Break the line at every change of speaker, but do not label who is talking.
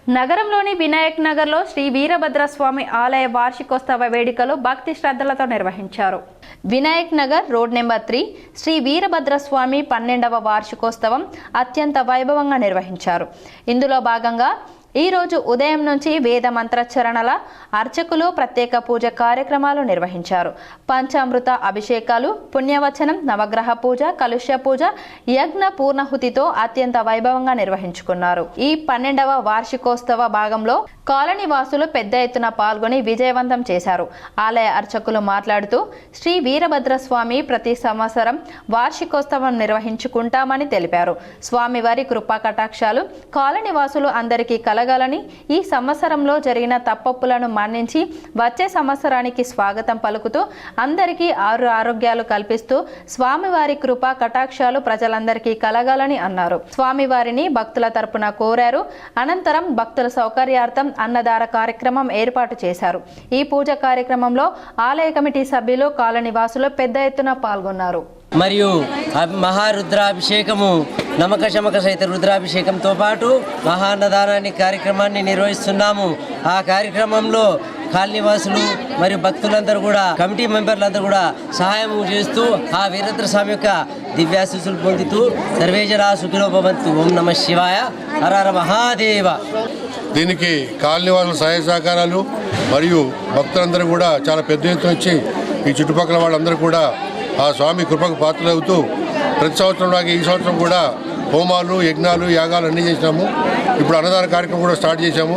నగరంలోని వినాయక్ నగర్లో శ్రీ వీరభద్రస్వామి ఆలయ వార్షికోత్సవ వేడుకలు భక్తి శ్రద్ధలతో నిర్వహించారు. వినాయక్ నగర్ రోడ్ నెంబర్ 3 శ్రీ వీరభద్రస్వామి 12వ వార్షికోత్సవం అత్యంత వైభవంగా నిర్వహించారు. ఇందులో భాగంగా ఈ రోజు ఉదయం నుంచి వేద మంత్రోచ్చరణల అర్చకులు ప్రత్యేక పూజ కార్యక్రమాలు నిర్వహించారు. పంచామృత అభిషేకాలు, పుణ్యవచనం, నవగ్రహ పూజ, కలుష పూజ, యజ్ఞ పూర్ణహుతితో అత్యంత వైభవంగా నిర్వహించుకున్నారు. ఈ 12వ వార్షికోత్సవ భాగంలో కాలనీ వాసులు పెద్ద ఎత్తున పాల్గొని విజయవంతం చేశారు. ఆలయ అర్చకులు మాట్లాడుతూ శ్రీ వీరభద్రస్వామి ప్రతి సంవత్సరం వార్షికోత్సవం నిర్వహించుకుంటామని తెలిపారు. స్వామివారి కృపా కటాక్షాలు కాలనీ వాసులు అందరికీ కలగాలని, ఈ సంవత్సరంలో జరిగిన తప్పొప్పులను మన్నించి వచ్చే సంవత్సరానికి స్వాగతం పలుకుతూ అందరికీ ఆరోగ్యాలు కల్పిస్తూ స్వామివారి కృపా కటాక్షాలు ప్రజలందరికీ కలగాలని అన్నారు. స్వామివారిని భక్తుల తరపున కోరారు. అనంతరం భక్తుల సౌకర్యార్థం అన్నదాన కార్యక్రమం ఏర్పాటు చేశారు. ఈ పూజ కార్యక్రమంలో ఆలయ కమిటీ సభ్యులు, కాలనీ వాసులు పెద్ద ఎత్తున పాల్గొన్నారు.
మరియు మహారుద్రాభిషేకము, నమక శమక సహిత రుద్రాభిషేకంతో పాటు మహాన్నదానాన్ని కార్యక్రమాన్ని నిర్వహిస్తున్నాము. ఆ కార్యక్రమంలో కాలనీవాసులు మరియు భక్తులందరూ కూడా, కమిటీ మెంబర్లందరూ కూడా సహాయం చేస్తూ ఆ వీరభద్రస్వామి యొక్క దివ్యాశీస్సులు పొందుతూ సర్వేజన సుఖినో భవంతు. ఓం నమః శివాయ, హర హర మహాదేవ.
దీనికి కాలనీ వాళ్ళ సహాయ సహకారాలు మరియు భక్తులందరూ కూడా చాలా పెద్ద ఎత్తున వచ్చి ఈ చుట్టుపక్కల వాళ్ళందరూ కూడా ఆ స్వామి కృపకు పాత్రలవుతూ ప్రతి సంవత్సరం లాగా ఈ సంవత్సరం కూడా హోమాలు, యజ్ఞాలు, యాగాలు అన్నీ చేసినాము. ఇప్పుడు అన్నదాన కార్యక్రమం కూడా స్టార్ట్ చేశాము.